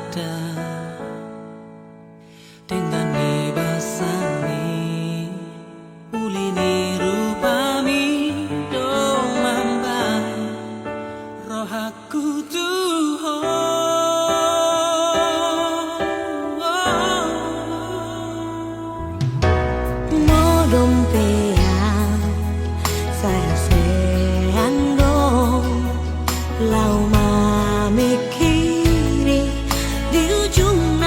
ada dengan basami ulini rupami domamba rohaku Dompean saya seandong lau memikiri di ujung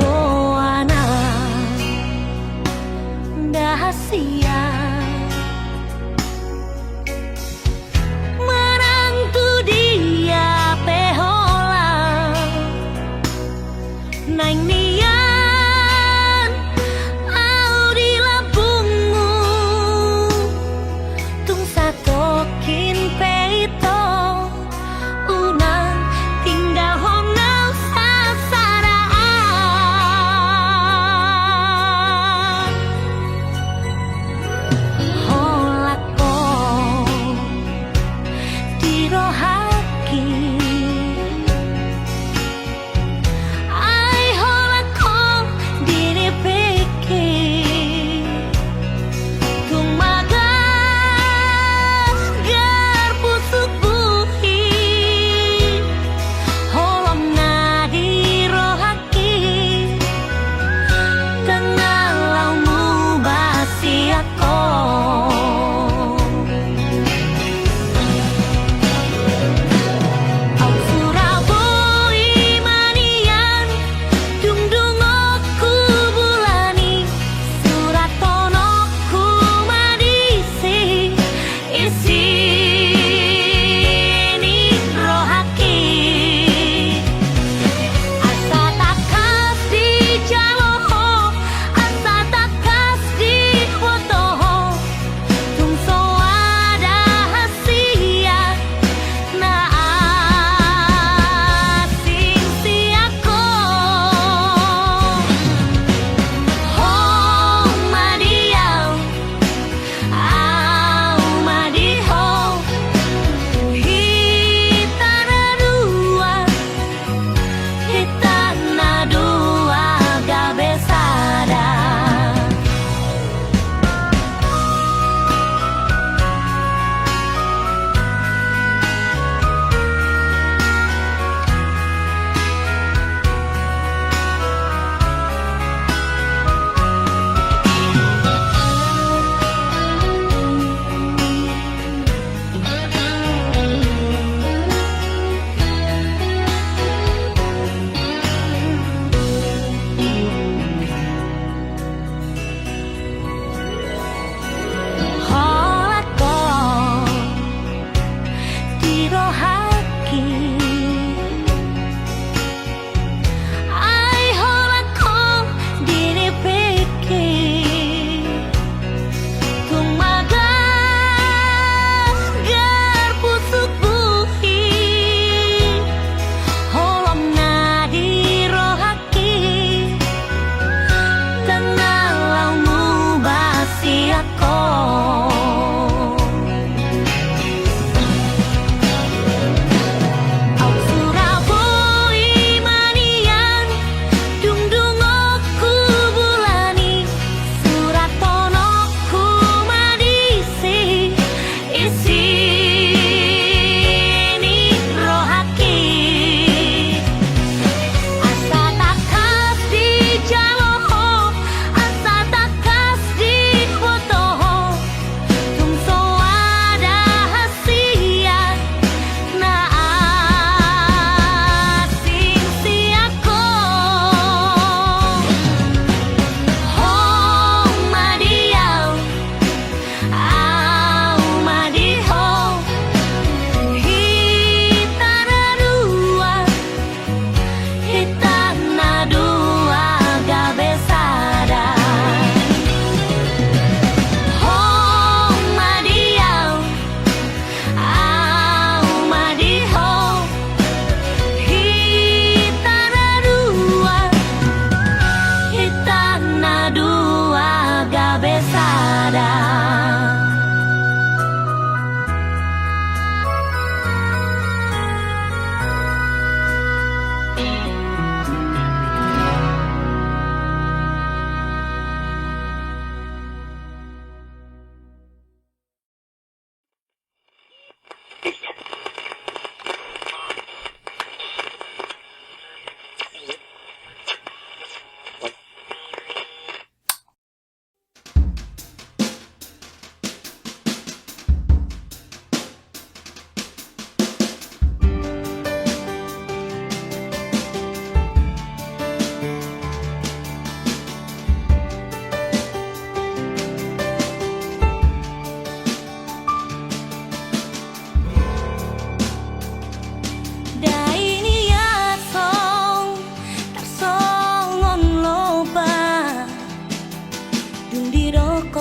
Boana Dahasia Menantu dia pehola Naing nian au di labungmu Tung satokin peito Unang tinggal honau sasaraan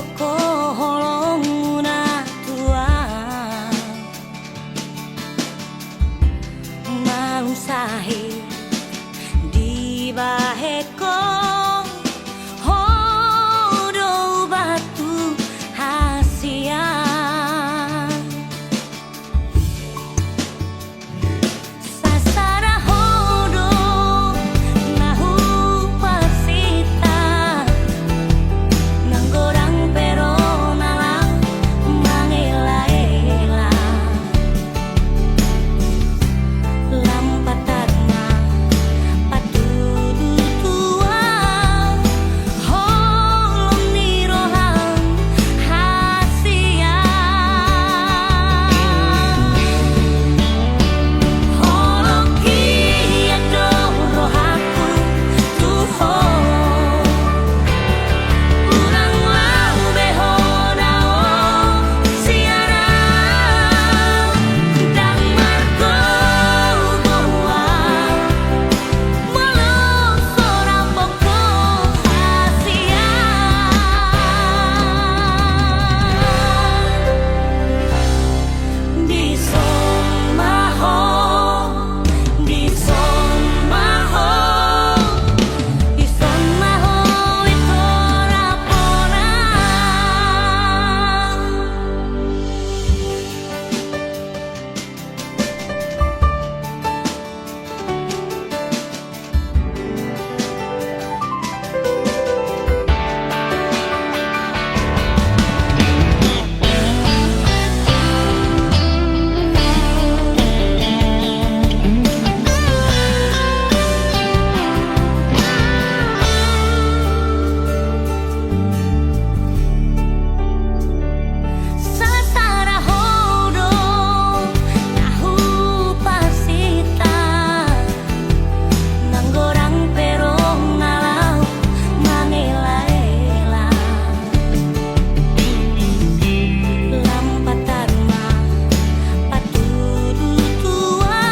poko holong na tua Maung sahi di baheko hodo batu hasia Sasara hodo nahu pasita Nanggorang pero nalang mangela-ela Lampatarna patudu tua holong nirohang hasia Holong kia doro haku tuho Urang lau behodao siara Dang margo goa Walau sorang poko hasia Di son maho Di son maho Di son maho itu rapona Sasara hodo nahu pasita Nanggorang pero nalau mangela-ela Lampatarna patudu tua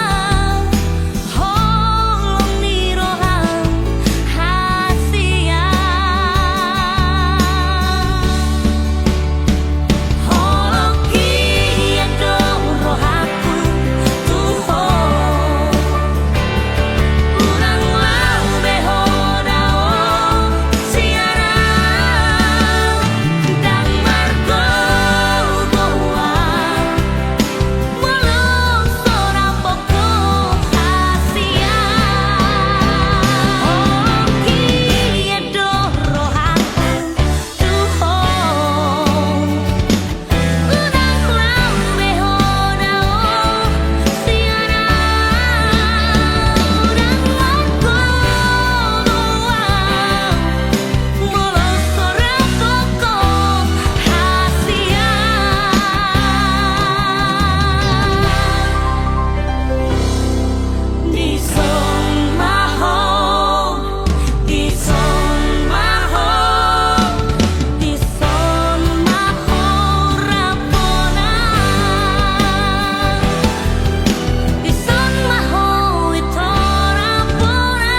holong nirohang hasia Holong kia doro haku tuho Urang lau behodao siara Dang margo goa Walau sorang poko hasia Holong kia doro haku tuho Urang lau behodao siara Urang margo goa Walau sorang poko hasia Di son maho Di son maho Di son maho rapona Di son maho itu rapona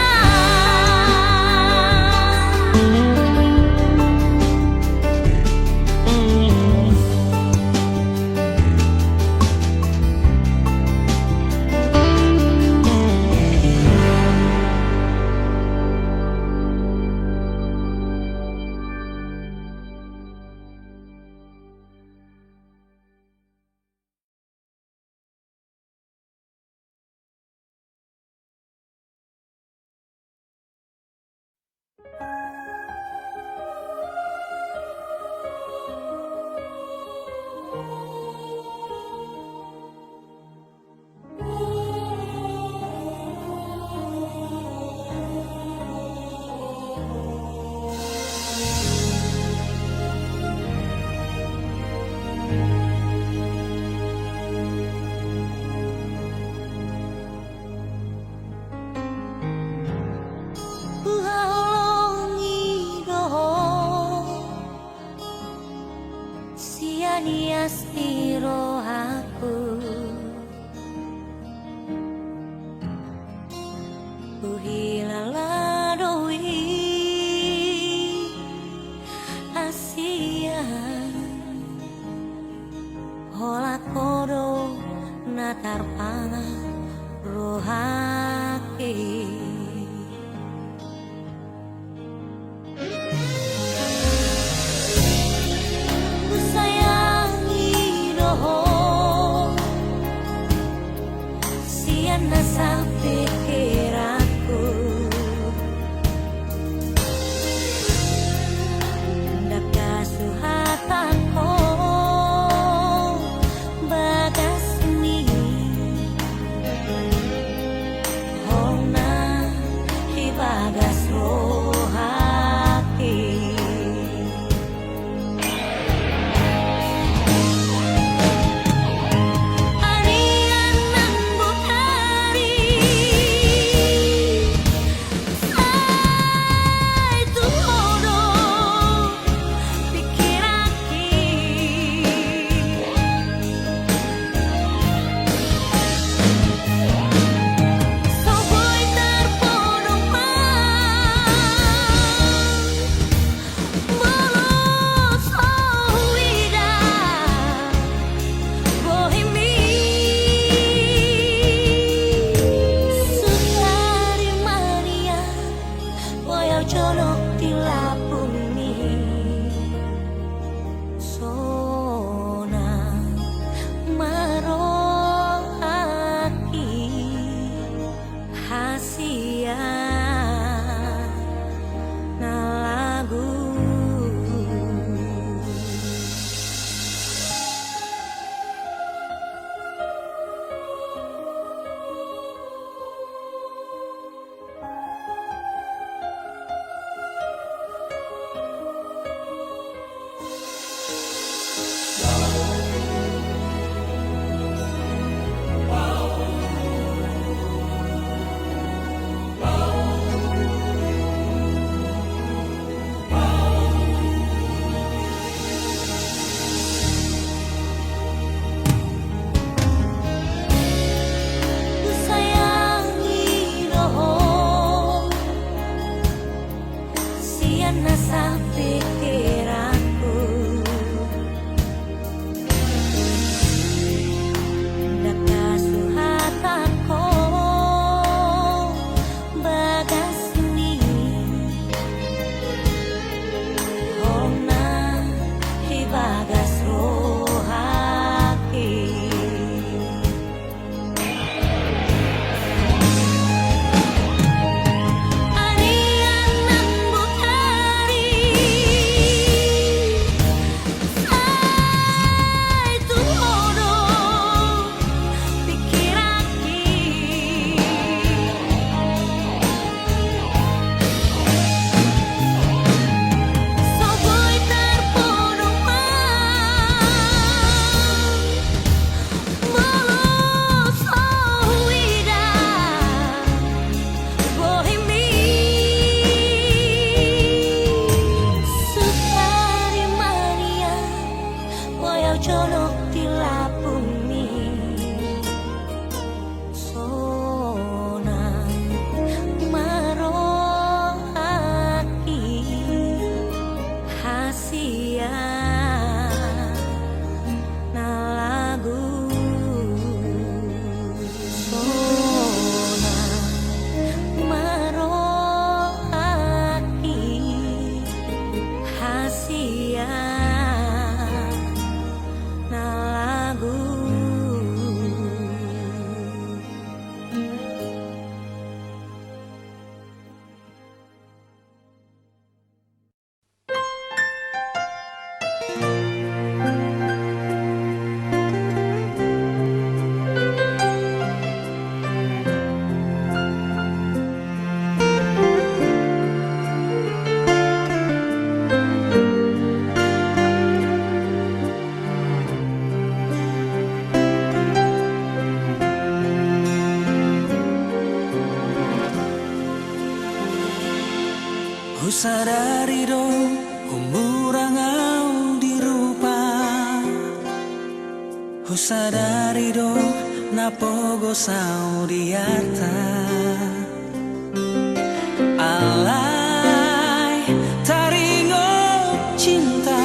Nias iro aku Uhilala doi Asia tarpana rohake. Ku sayangi roho siana sa pikiranku, hendak kasuhatan ko bagas ni hona hibagas rohake. Arian ng bukhari ay tuhodo pikiraki. Soboy terpono bolos wida bohemi sutari mania boyau colok di lapuni sona marohaki hasia na lagu. Ku sayangi roho siana sa pikiranku, hendak kasuhatan ko bagas ni hona hibagas rohake. Arian ng bukhari ay tuhodo pikiraki. Soboy terpono bolos wida bohemi sutari mania boyau colok di lapuni sona marohaki hasia na lagu. Sona marohaki hasia na lagu. Sadari do umurang au dirupa Sadari do napogo sau diata Alai taringo cinta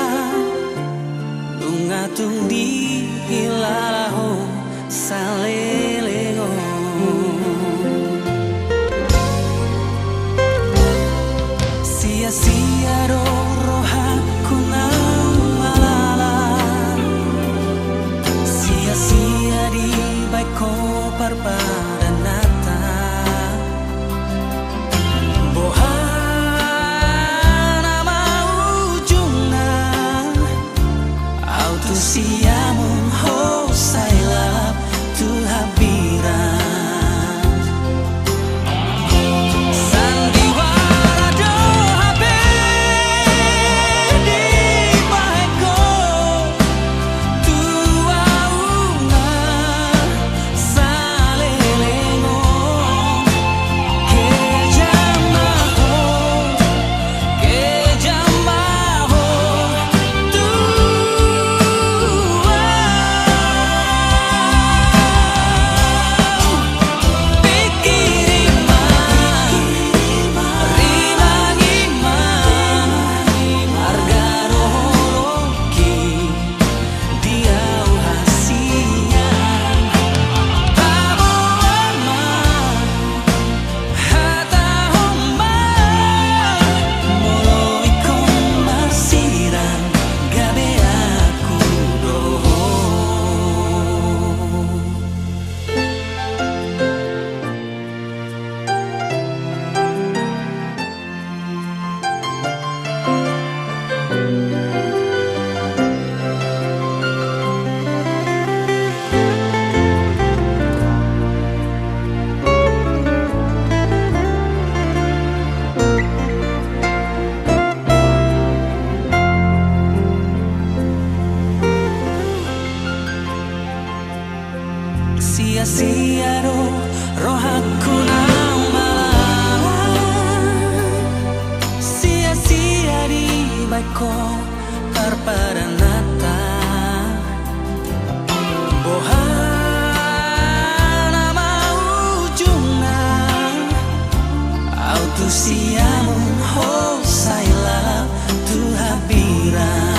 Tungatung di hilalaho sale terperanata Bohana maujuna Autusiamu oh saila tuhabiran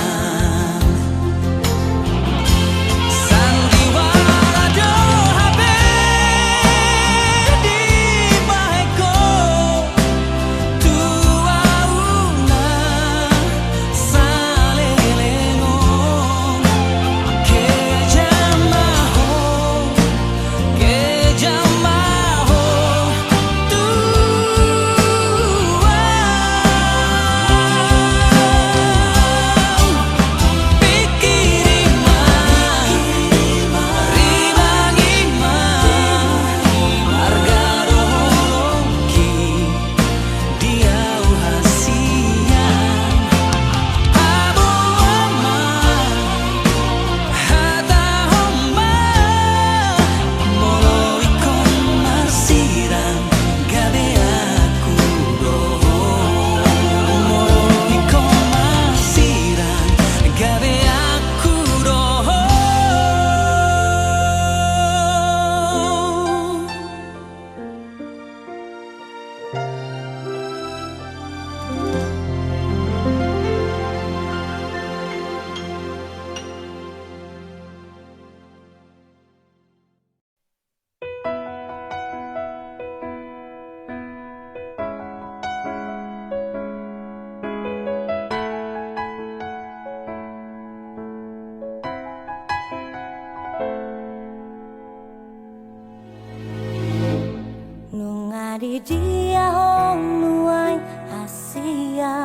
Di dia hong nuai asia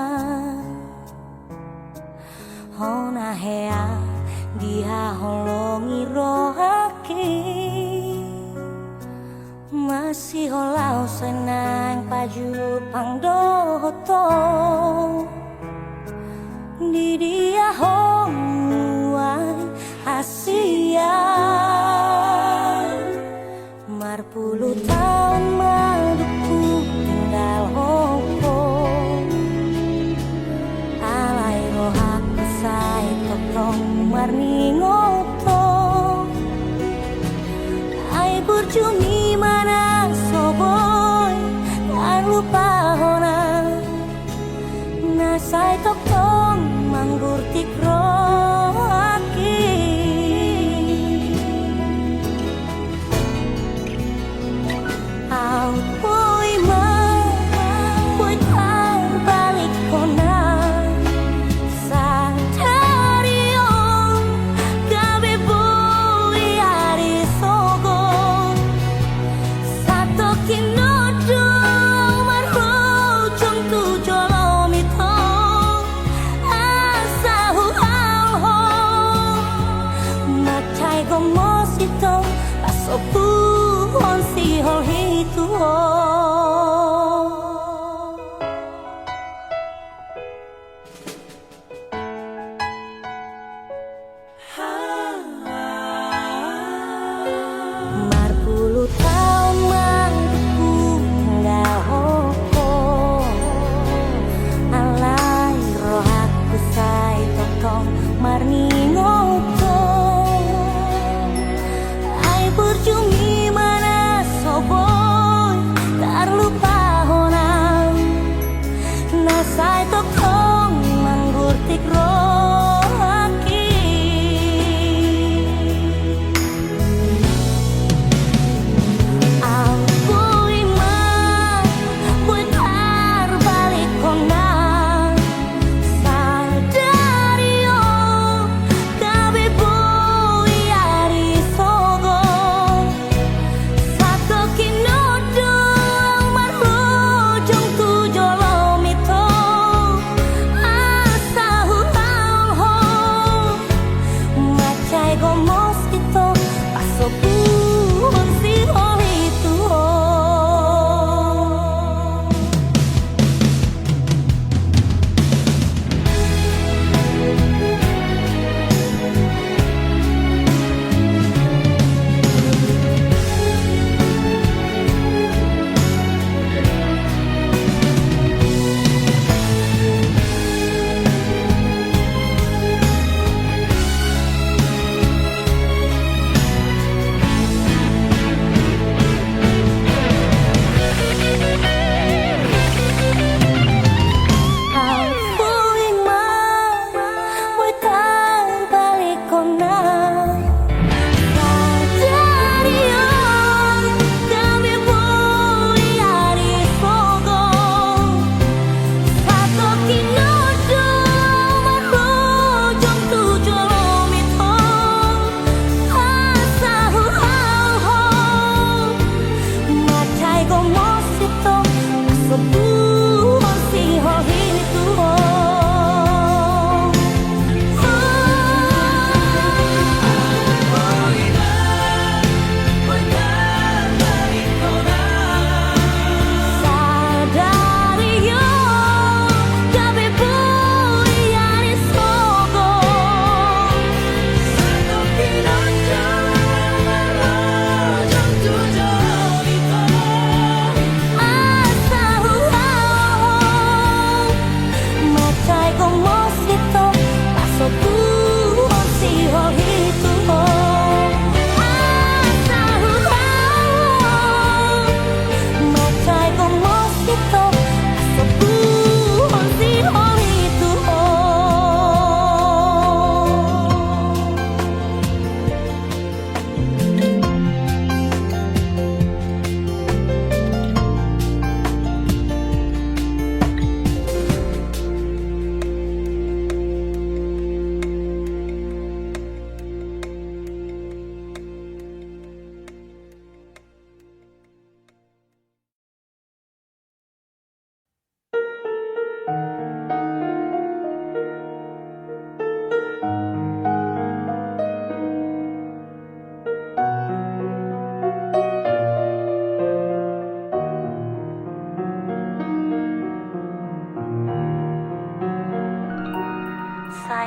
Hona hea dia holongi rohaki Masih holau senang paju pangdoto Di dia hong nuai asia Marpuluh tahun maduku tinggal Hongkong Alai rohaku say totong marni ngotong Ai burjumi mana soboy Kan lupa hona Nasay totong manggurtik rohaki Who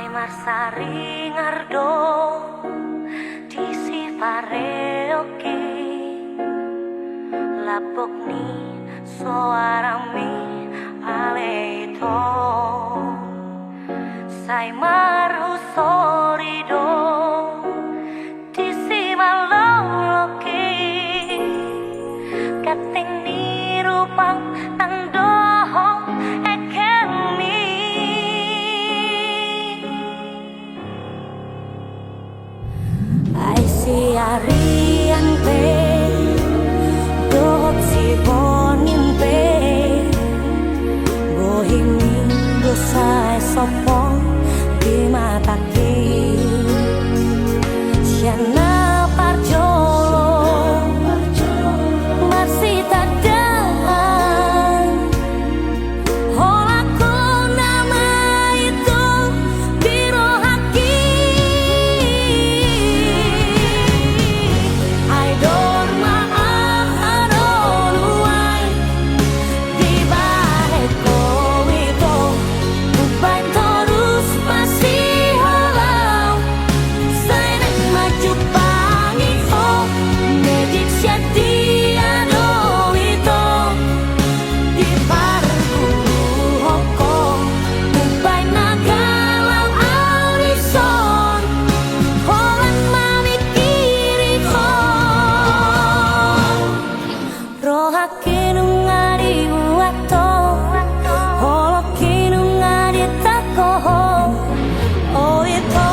Marsari ngardo di sipareoke lapok ni soarami aleito sai marhu sorido di simaloloke kating ni rupang andohong ekemi ai siarian pe dohok si bonin pe bohimi dosai sopong di mataki siana parjolo masih tadaan holaku nama itu biro haki I don't maaharonuai di balik itu uban terus masih halau saya nak maju pangi oh medik setia do itu di parku hokong uban nagalau alison holan mamikiri hong rohake nungari wato holoke nungari takoho oh itu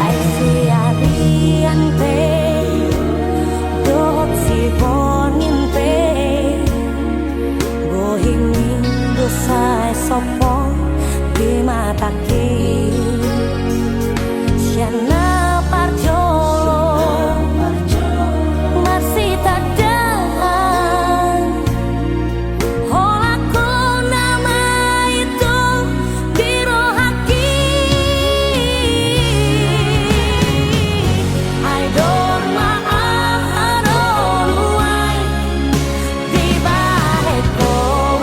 ai siarian pe dohok si bonin pe bohimi dosai sopong di mataki siana parjolo masih tadaan holaku nama itu biro haki I don't maaharonuai di balik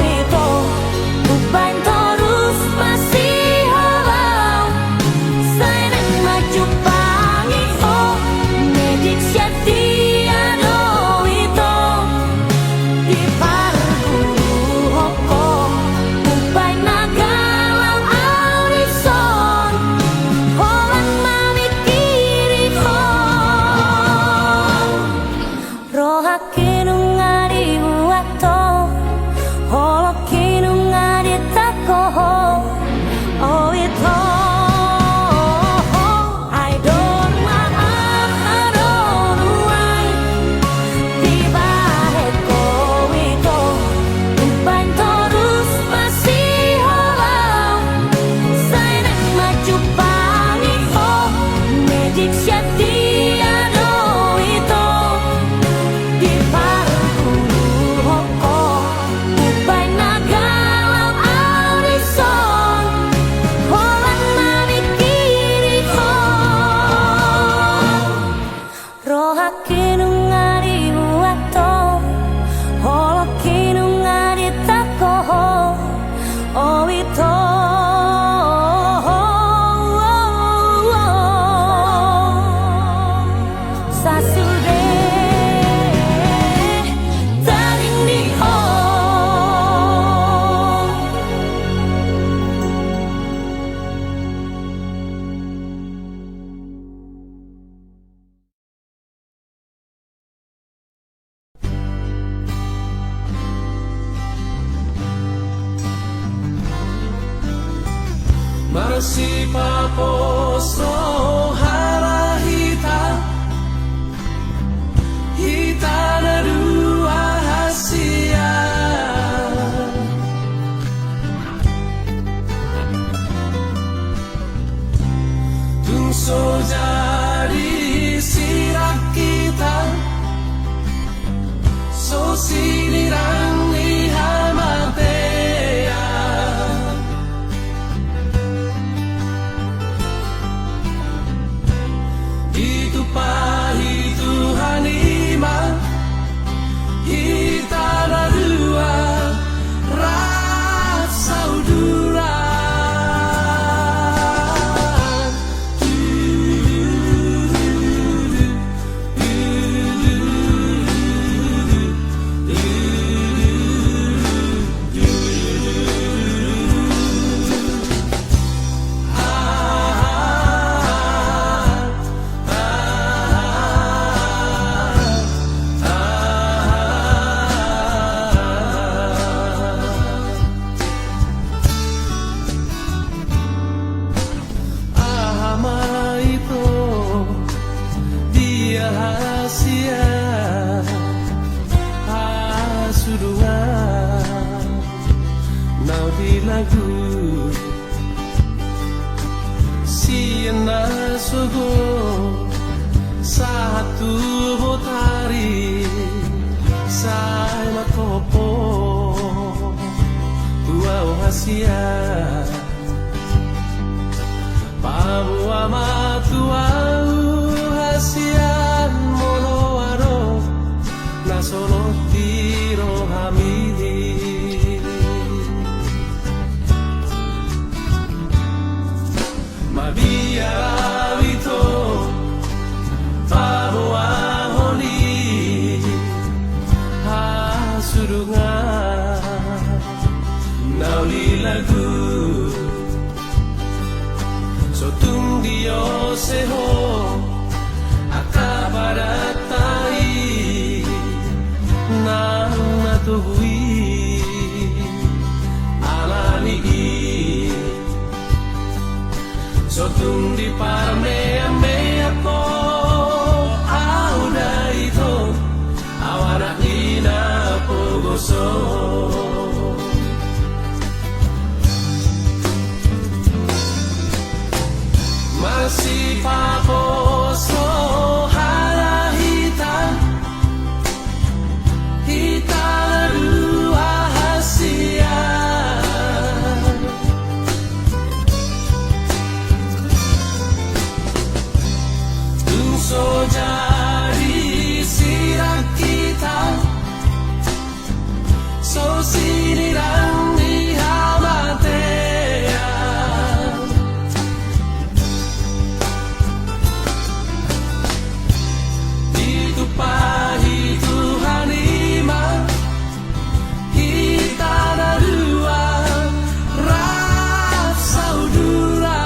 itu uban terus masih halau saya nak maju pangi oh medik setia do itu di parku hokong uban nagalau alison holan mamikiri hong rohake nungari wato holoke nungari takoho oh itu I don't maaharonuai di balik itu uban terus masih halau saya nak maju pangi oh medik setia do itu di parku hokong uban nagalau alison holan mamikiri hong rohake nungari wato holoke nungari takoho oh itu sasude taring di hong Masih paposo harap sugo satu botari sai makopo tua hasia pabu ama tua hasia mono aro na solo tiro hamidi Mabia vito Pabo ahoni Hasurunga Nauli lagu Sotung dio seho Akabaratai Nang natuhui Alani Sotung di parmea mea po Auda ito Awana ina pogoso Masih paposo harahita Hita dua hasia So jadi sirak kita So sinirang di hamatea Ditupahi Tuhan iman Kita dua Raf saudara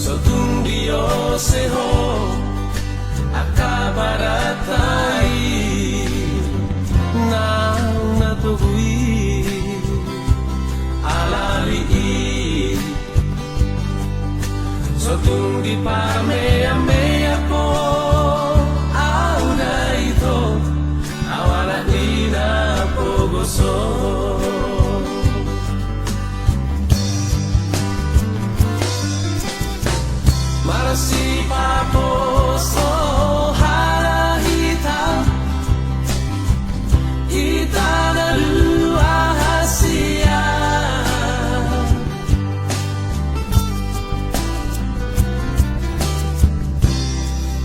Sotung dio seho akabaratai nang natuhui alali Sotung di parmea mea po auda ito awala ina pogoso Marasi paposo harahita Hita dua hasia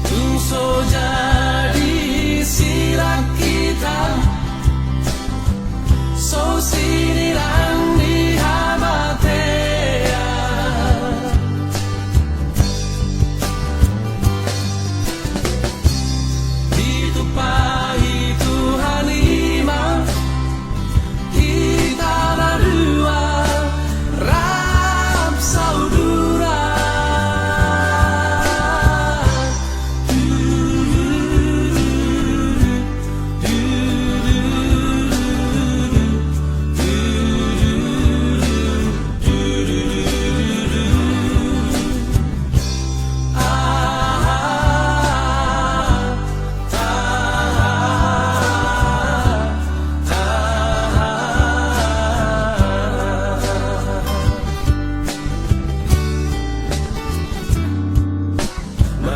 Tungso jadi sirak kita So sinirang di hamatea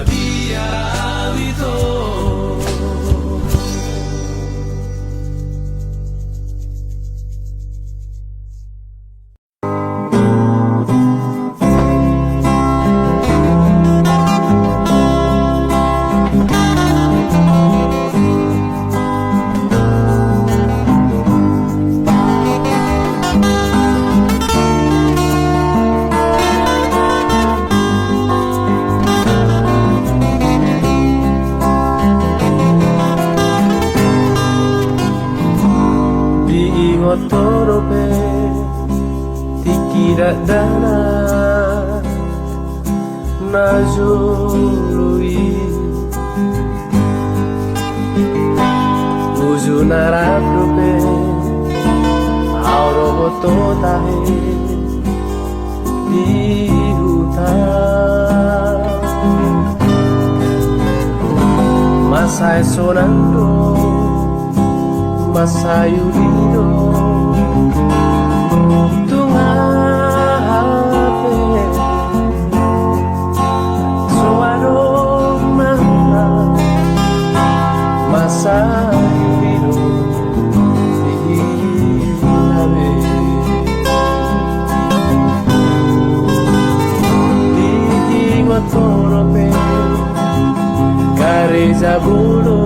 biara itu. Torope tikira dana najului uzunaraprope auro bototahe dihuta masai sonando masayurido tungape soano mana masayurido dihinabe dihiwatorope karezabulo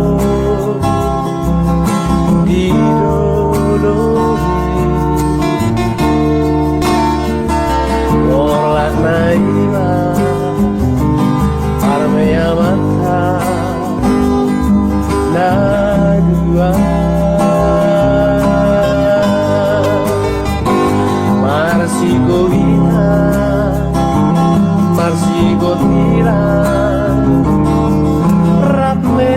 Naima Parmeyamata Nadua Marsigo Vina Marsigo Tira Rapme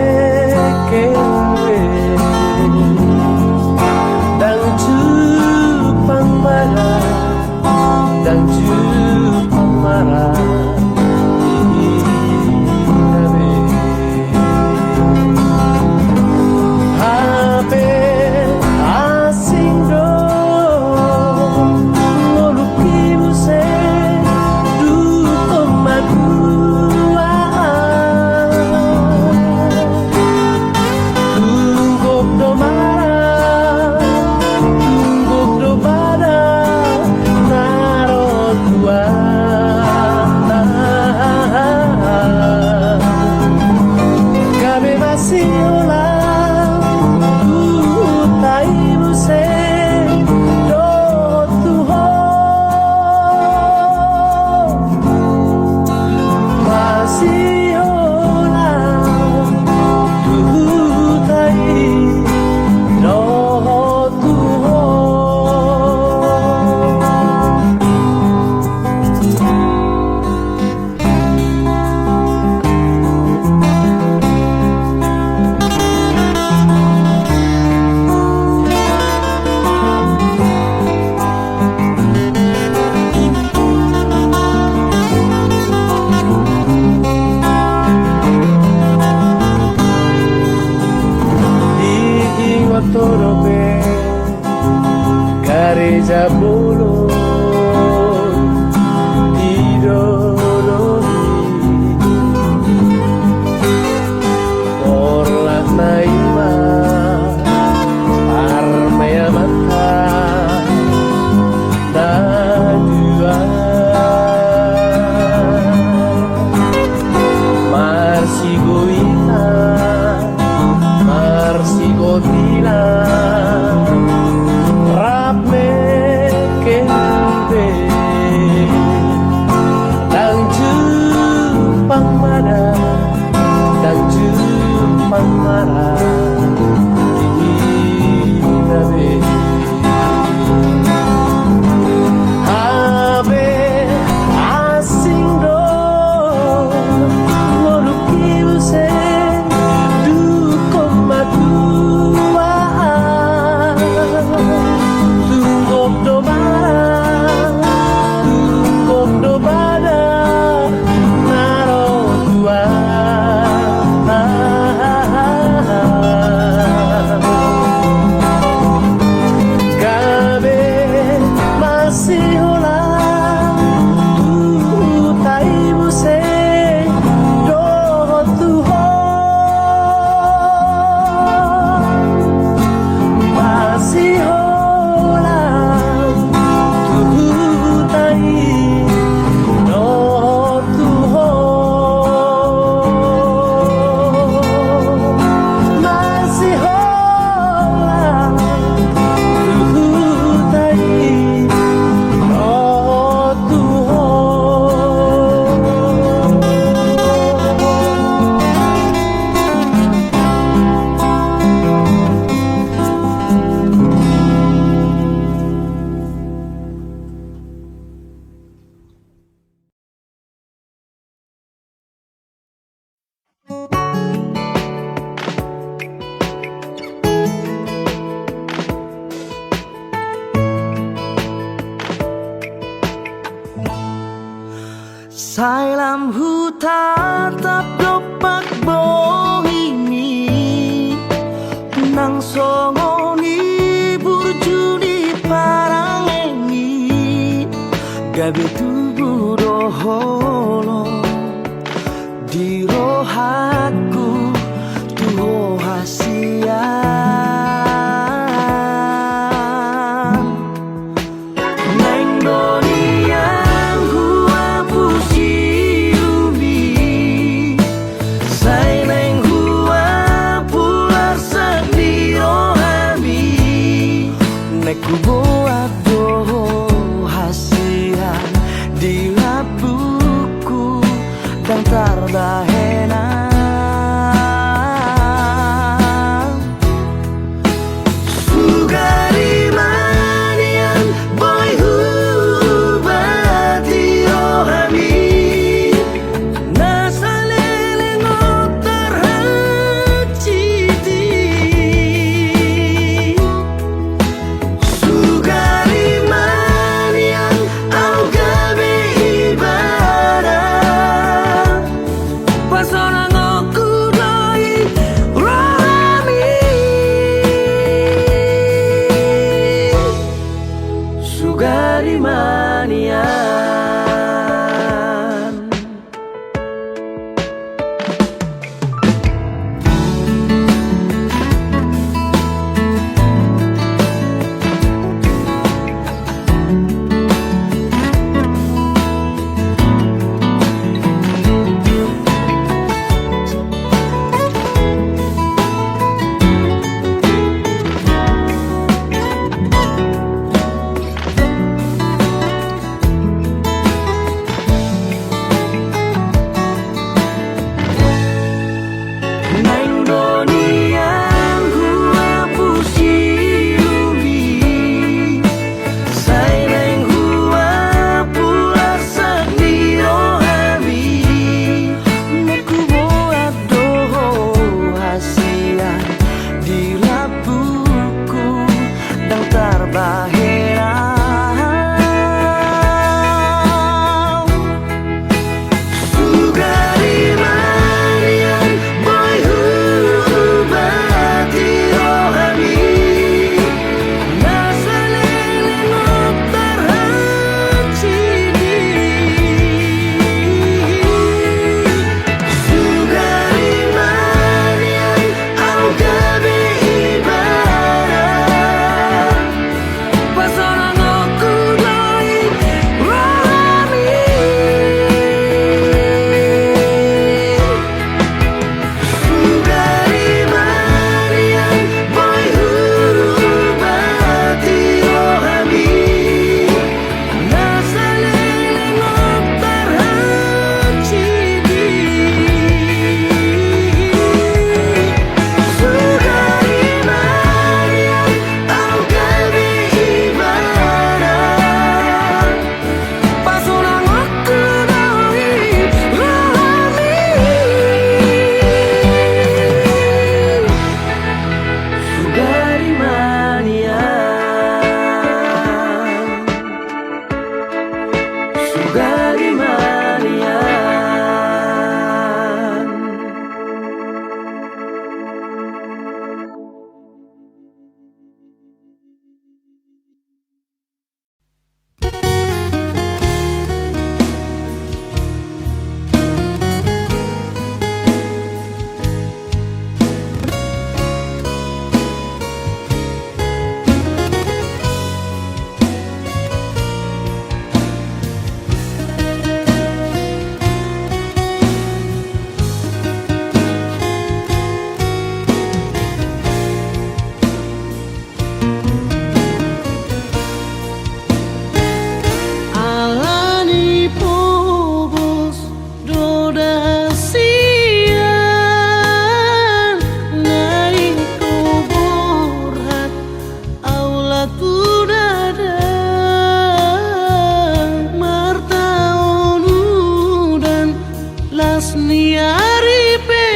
Sailam hutan tap dopak bohimi nang songoni burjuni parangengi gabe tubuh doholo di rohaku tuho hasian neng dunia hua pusiumi sai neng hua pular sendiro hami neku buat doho hasian di labuku dan tardahena sugari manian boy hubati rohami nasalele ngotar haciti sugari manian au gabe ibadah pasona ngoku doi rohami sugari manian neng dunia hua pusiumi sai neng hua pular sendiro hami neku buat doho hasian di labuku dan tarbahera sugari manian boy hubati rohami nasalele ngotar hacidi sugari manian au gabe ibadah pasona ngoku doi rohami sugari manian boy hubati rohami nasalele ngotar hacidi sugari manian au gabe ibadah pasona ngoku doi rohami sugari manian sugari manian alani pubus doda hasian naik kubur hat aula kudada martaonu dan lasni aripe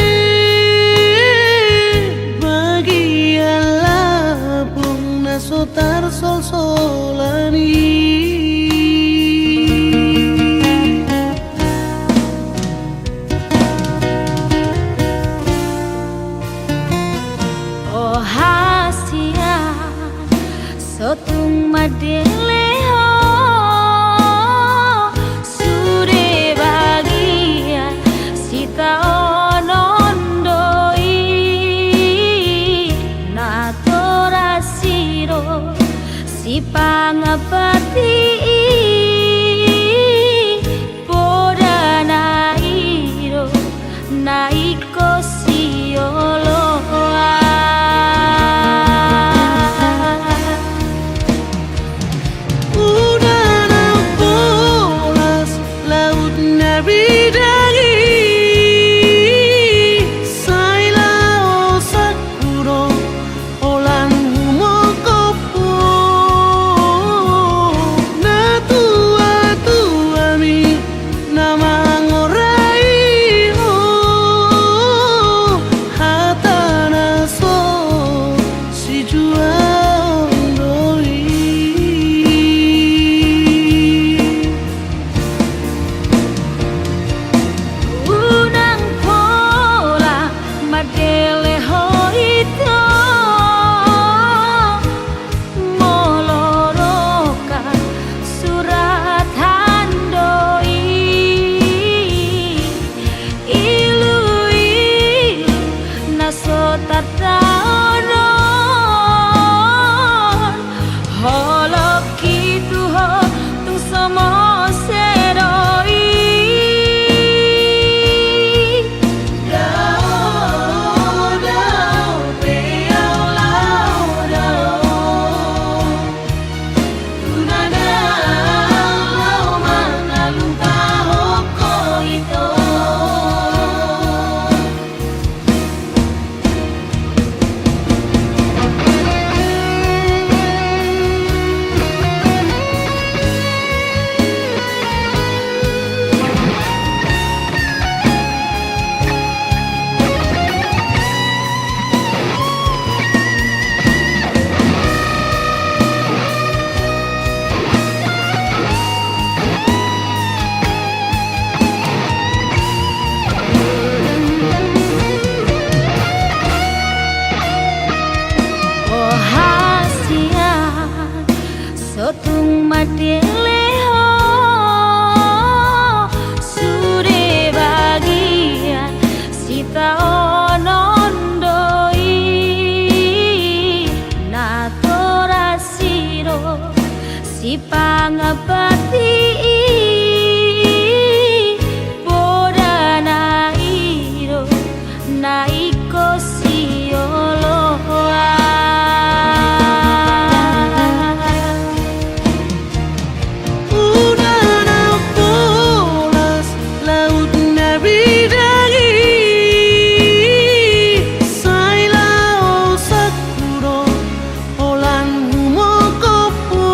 bagian labung nasotar sol-solani naiko sioloa. Udara polas, lautnya bidari, sailao sakuro, olan humokopo. Na tua mi nama ngorai ho, hatana so si juang doi. Unang pola madele hoito moloroka surat handoi ilu naso tataonon holok kitu ho tung samo seroi. Oh hasian sotung madele ho sude bagian sita onondoi natorasiro si pangabati podanairo naiko sioloa. Udara polas, lautnya bidari, sailao sakuro, olan humokopo.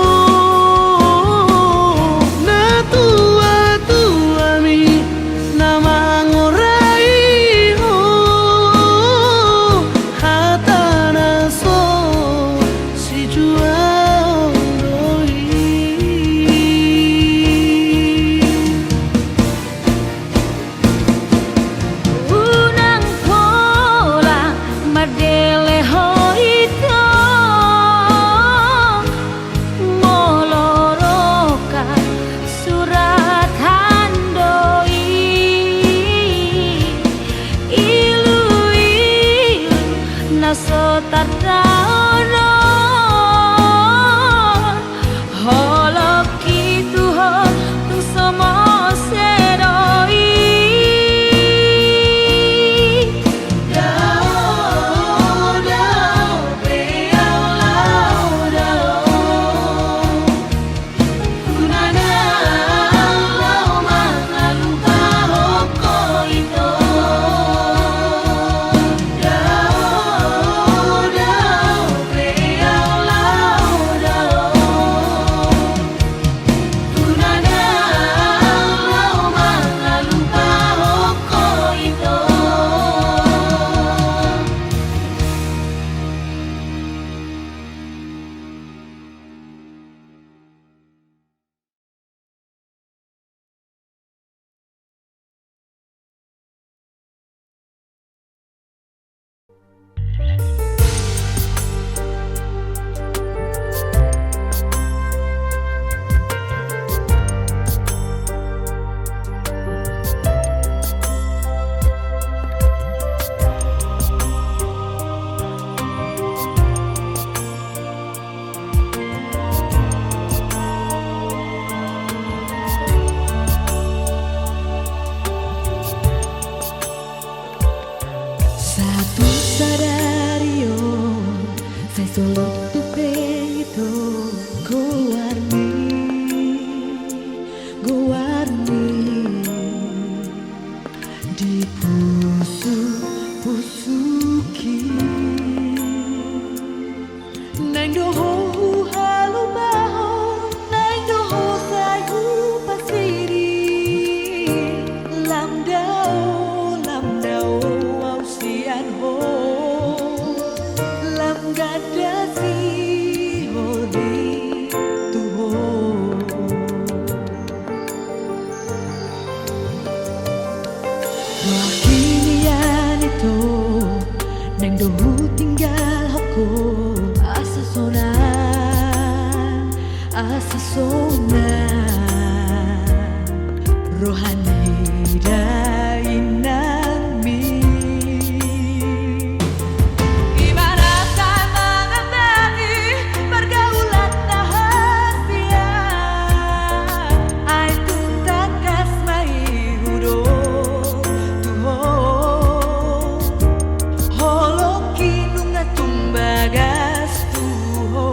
pusuki nang doho halu baho nang doho sai hu pasiri lam dao au sian ho lam gada si ho di tu ho Wakinian itu nang dohu tinggal aku asa sona rohani dainami ibaratkan mengenali pergaulan rahasia ai tuntak kasmai hudo tuho holoki nunga tumbagas tuho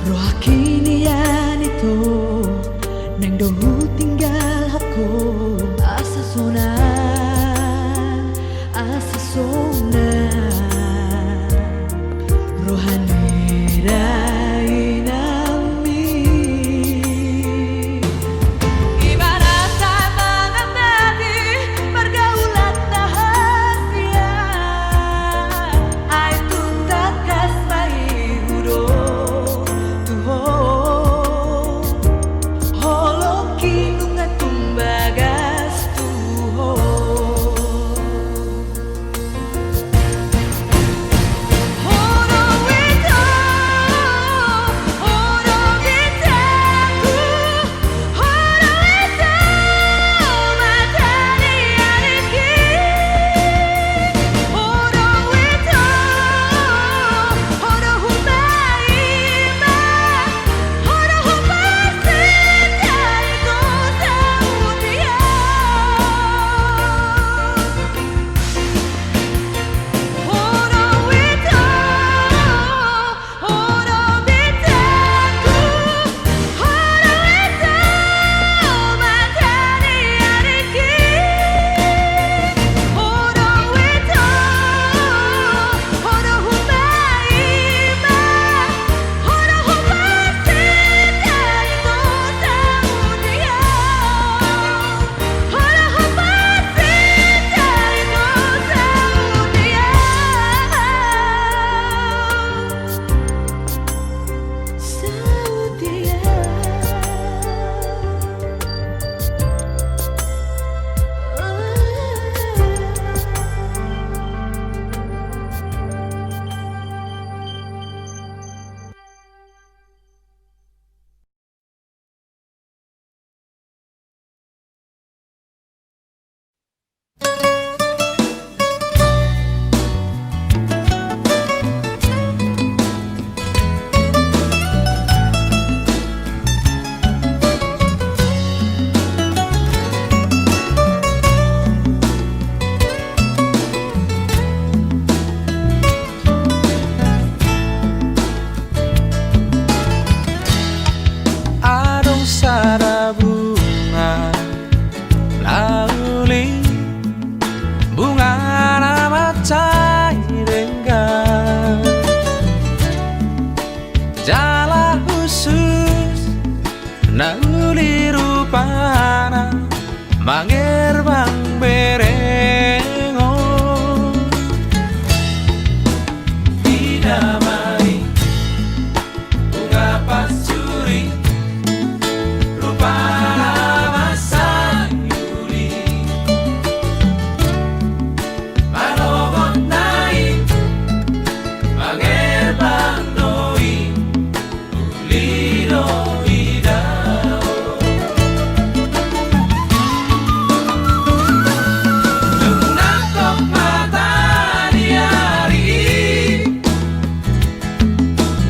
Rohakinian itu nang dohu tinggal aku asa sona rohani dainami ibaratkan mengenali pergaulan rahasia ai tuntak kasmai hudo holoki nunga tumbagas tuho Jala khusus nauli rupana mangir bang berengo tidak mangerbang doi ulido idao Nunakok mata di hari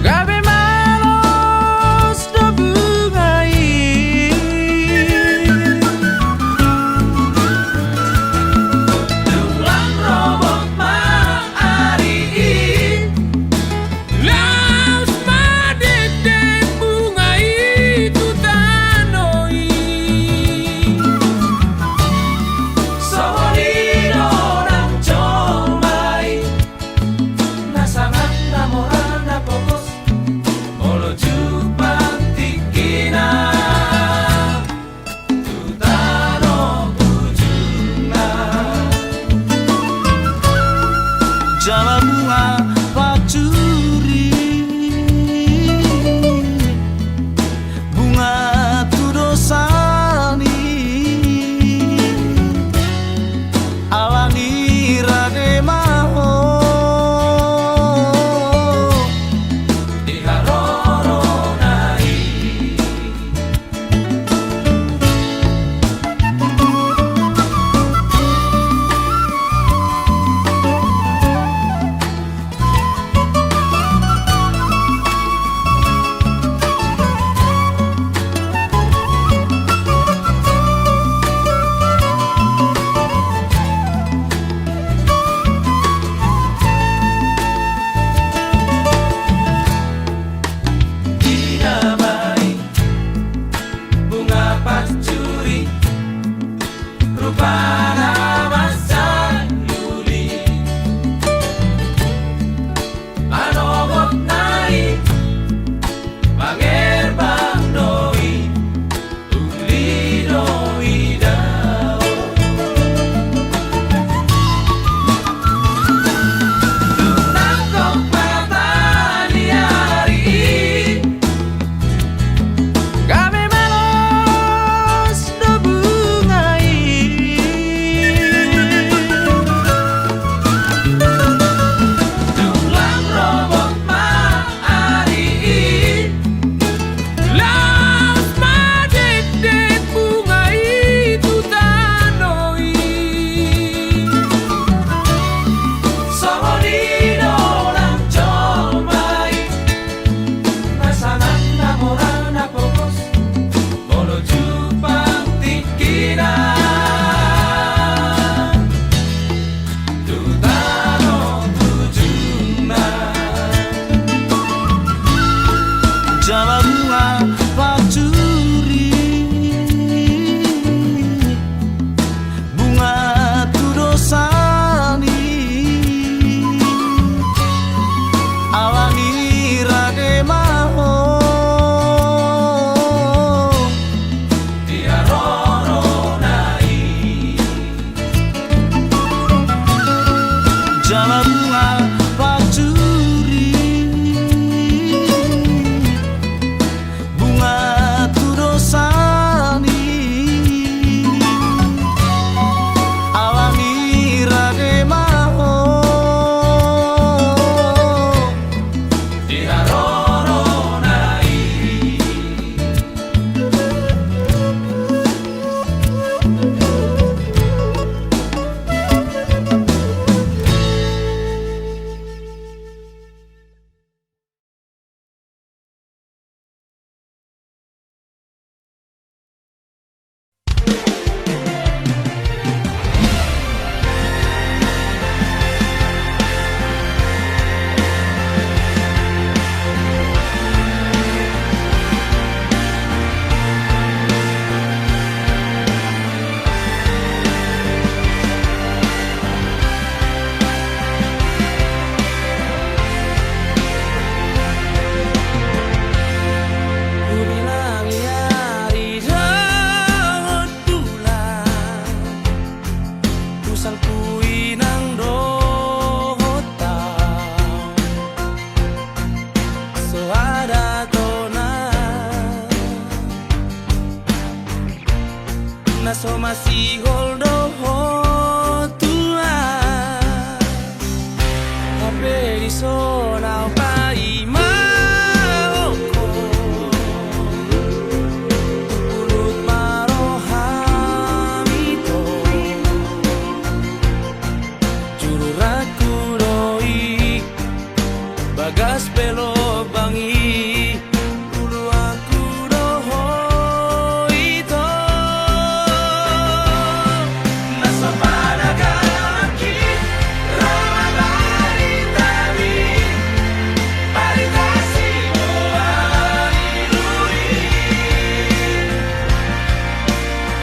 gabe malos do bungai Dulang robot ma ari Laos madede bungai tu tanoi Sawalino nang comai Nasangan namoran na pokos Olo jupang tikina Tutano ujungna Jala bunga pacuri Bunga tudosani Alani rade maho Diharoro nai Dinamai bunga pacuri Rupana masa yuli Manobot nai Mangerbang doi ulido idao Nunakok mata di hari Kami malos do bungai Dulang robot ma ari Laos madede bungai tu tanoi Sawalino nang comai Nasangan namoran na pokos Olo jupang tikina Tutano tujuna Jala bunga pacuri Bunga tudosani Alani rade maho Diharoro nai Jala bunga pacuri Bunga tudosani Alani rade maho Diharoro nai so masih holdo tua Tapi di sona bagas pelo bangi dulu aku doho itu nasa pada galaki ramai tadi paritasi buai duri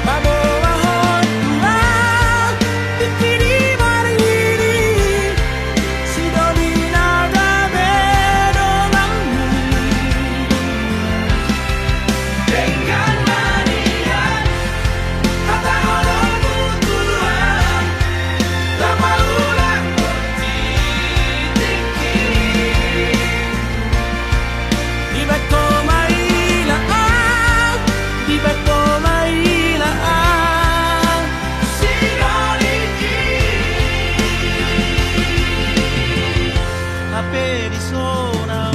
babo bahon pulang dikini marini si domina da bedo namu dengan manian kata orang butuhan lama ulang bertitik di beko mailaan di beko mailaan si goliki ape di zona